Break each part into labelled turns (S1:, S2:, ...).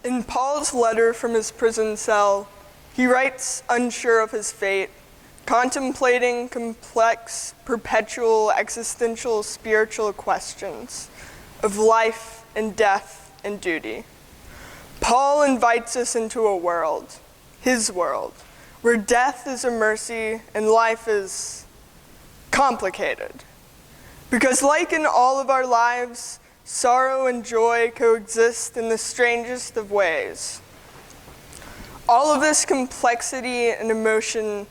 S1: In Paul's letter from his prison cell, he writes unsure of his fate, contemplating complex, perpetual, existential, spiritual questions of life and death and duty. Paul invites us into a world, his world, where death is a mercy and life is complicated. Because like in all of our lives, sorrow and joy coexist in the strangest of ways. All of this complexity and emotion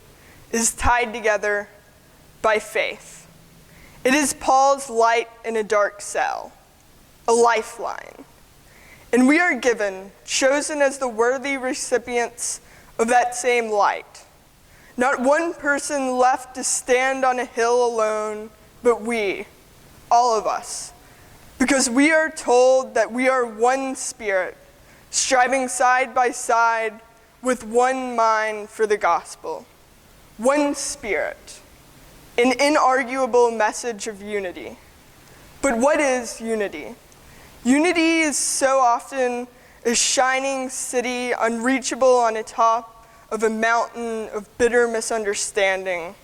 S1: is tied together by faith. It is Paul's light in a dark cell, a lifeline. And we are chosen as the worthy recipients of that same light. Not one person left to stand on a hill alone, but we, all of us. Because we are told that we are one spirit, striving side by side with one mind for the gospel. One spirit, an inarguable message of unity. But what is unity? Unity is so often a shining city unreachable on the top of a mountain of bitter misunderstanding,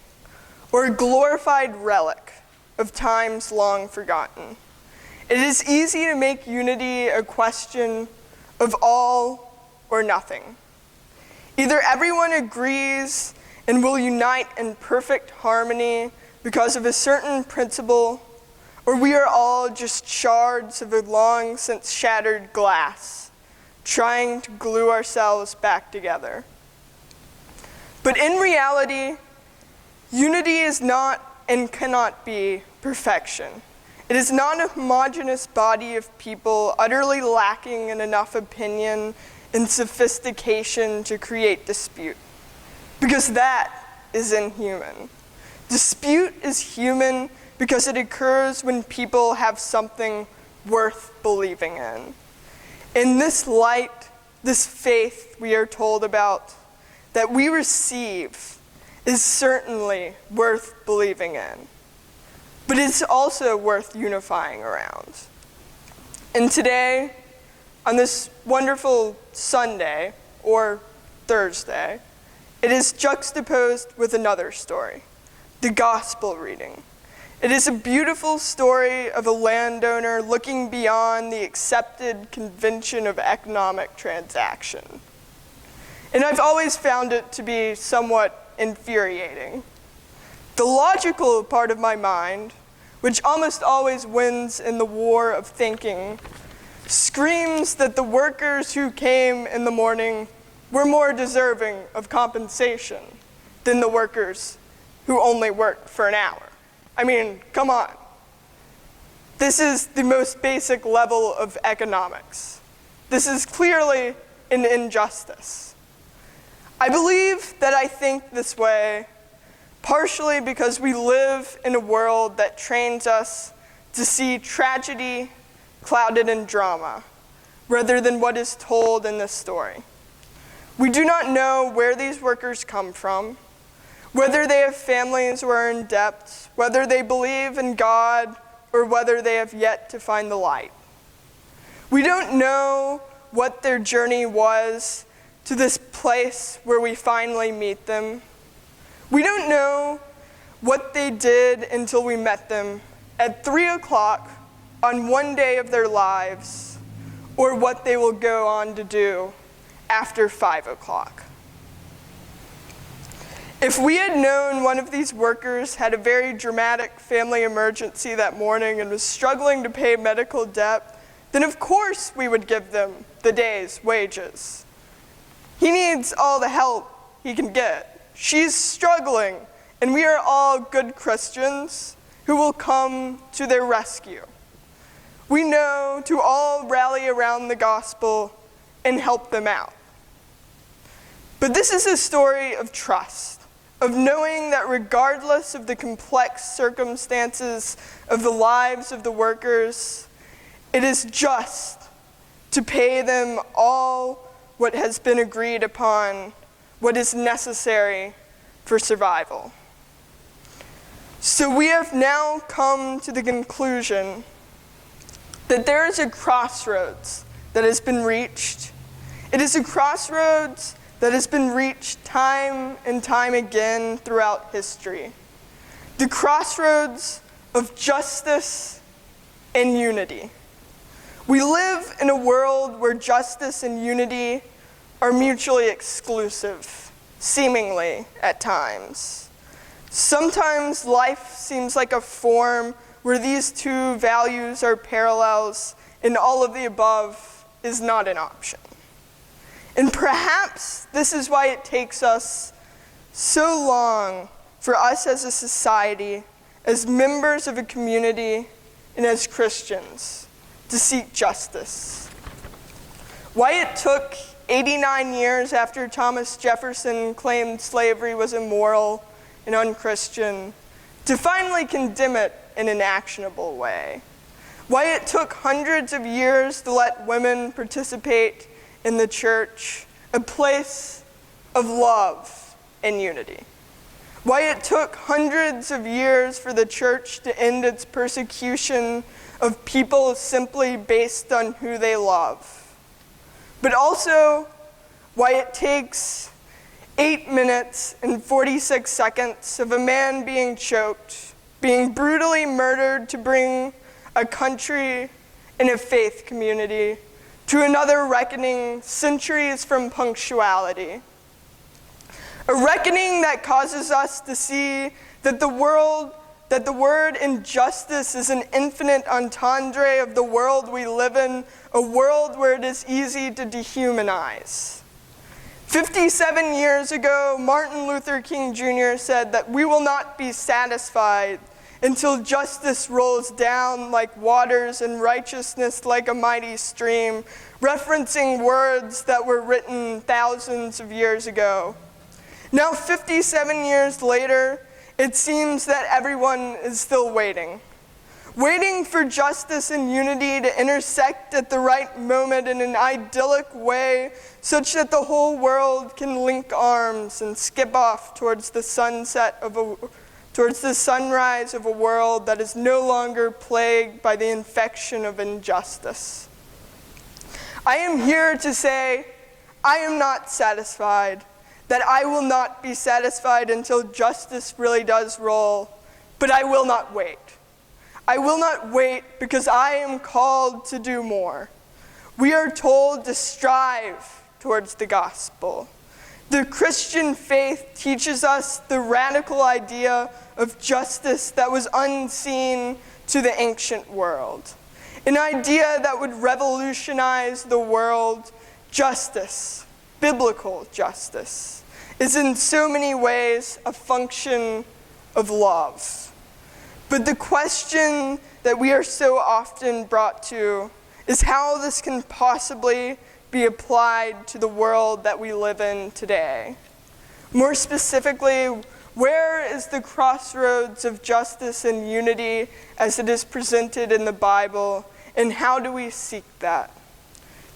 S1: or a glorified relic of times long forgotten. It is easy to make unity a question of all or nothing. Either everyone agrees and will unite in perfect harmony because of a certain principle, or we are all just shards of a long since shattered glass, trying to glue ourselves back together. But in reality, unity is not and cannot be perfection. It is not a homogeneous body of people utterly lacking in enough opinion and sophistication to create dispute, because that is inhuman. Dispute is human because it occurs when people have something worth believing in. In this light, this faith we are told about that we receive is certainly worth believing in. But it's also worth unifying around. And today, on this wonderful Sunday, or Thursday, it is juxtaposed with another story, the gospel reading. It is a beautiful story of a landowner looking beyond the accepted convention of economic transaction. And I've always found it to be somewhat infuriating. The logical part of my mind, which almost always wins in the war of thinking, screams that the workers who came in the morning were more deserving of compensation than the workers who only worked for an hour. I mean, come on. This is the most basic level of economics. This is clearly an injustice. I believe that I think this way partially because we live in a world that trains us to see tragedy clouded in drama, rather than what is told in this story. We do not know where these workers come from, whether they have families who are in debt, whether they believe in God, or whether they have yet to find the light. We don't know what their journey was to this place where we finally meet them. We don't know what they did until we met them at 3 o'clock on one day of their lives, or what they will go on to do after 5 o'clock. If we had known one of these workers had a very dramatic family emergency that morning and was struggling to pay medical debt, then of course we would give them the day's wages. He needs all the help he can get. She's struggling, and we are all good Christians who will come to their rescue. We know to all rally around the gospel and help them out. But this is a story of trust, of knowing that regardless of the complex circumstances of the lives of the workers, it is just to pay them all what has been agreed upon, what is necessary for survival. So we have now come to the conclusion that there is a crossroads that has been reached, It is a crossroads that has been reached time and time again throughout history. The crossroads of justice and unity. We live in a world where justice and unity are mutually exclusive, seemingly at times. Sometimes life seems like a form where these two values are parallels and all of the above is not an option. And perhaps this is why it takes us so long for us as a society, as members of a community, and as Christians to seek justice. Why it took 89 years after Thomas Jefferson claimed slavery was immoral and unchristian to finally condemn it in an actionable way. Why it took hundreds of years to let women participate in the church, a place of love and unity. Why it took hundreds of years for the church to end its persecution of people simply based on who they love. But also, why it takes 8 minutes and 46 seconds of a man being choked, being brutally murdered to bring a country and a faith community to another reckoning centuries from punctuality. A reckoning that causes us to see that the word injustice is an infinite entendre of the world we live in, a world where it is easy to dehumanize. 57 years ago, Martin Luther King Jr. said that we will not be satisfied until justice rolls down like waters and righteousness like a mighty stream, referencing words that were written thousands of years ago. Now, 57 years later, it seems that everyone is still waiting for justice and unity to intersect at the right moment in an idyllic way such that the whole world can link arms and skip off towards the sunrise of a world that is no longer plagued by the infection of injustice. I am here to say I am not satisfied, that I will not be satisfied until justice really does roll, but I will not wait. I will not wait because I am called to do more. We are told to strive towards the gospel. The Christian faith teaches us the radical idea of justice that was unseen to the ancient world. An idea that would revolutionize the world. Justice, biblical justice, is in so many ways a function of love. But the question that we are so often brought to is how this can possibly be applied to the world that we live in today. More specifically, where is the crossroads of justice and unity as it is presented in the Bible, and how do we seek that?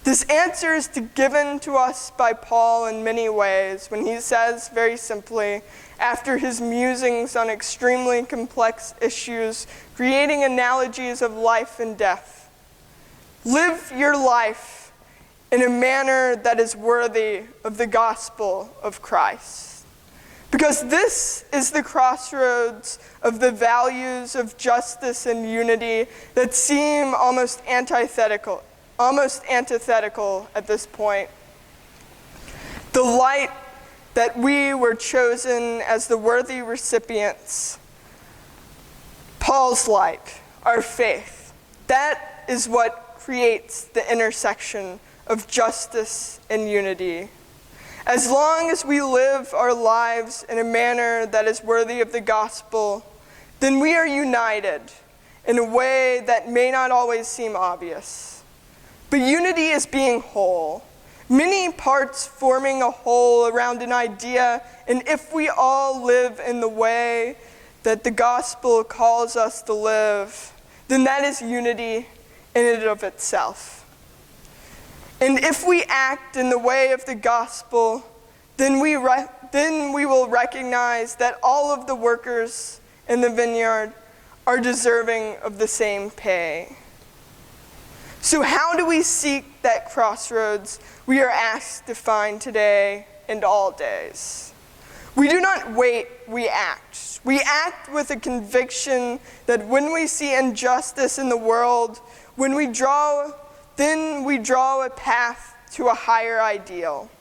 S1: This answer is given to us by Paul in many ways when he says very simply, after his musings on extremely complex issues, creating analogies of life and death, live your life in a manner that is worthy of the gospel of Christ. Because this is the crossroads of the values of justice and unity that seem almost antithetical at this point. The light that we were chosen as the worthy recipients, Paul's light, our faith, that is what creates the intersection of justice and unity. As long as we live our lives in a manner that is worthy of the gospel, then we are united in a way that may not always seem obvious. But unity is being whole, many parts forming a whole around an idea, and if we all live in the way that the gospel calls us to live, then that is unity in and of itself. And if we act in the way of the gospel, then we will recognize that all of the workers in the vineyard are deserving of the same pay. So how do we seek that crossroads we are asked to find today and all days? We do not wait, we act. We act with a conviction that when we see injustice in the world, then we draw a path to a higher ideal.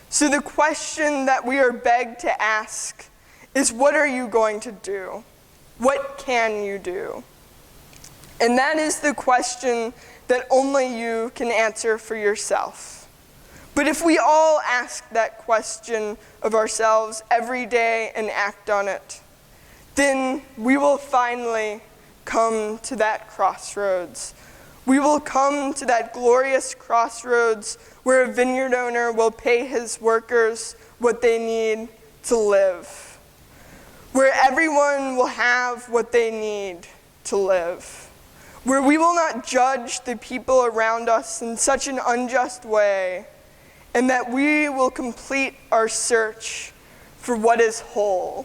S1: So the question that we are begged to ask is, what are you going to do? What can you do? And that is the question that only you can answer for yourself. But if we all ask that question of ourselves every day and act on it, then we will finally come to that crossroads. We will come to that glorious crossroads where a vineyard owner will pay his workers what they need to live, where everyone will have what they need to live, where we will not judge the people around us in such an unjust way, and that we will complete our search for what is whole.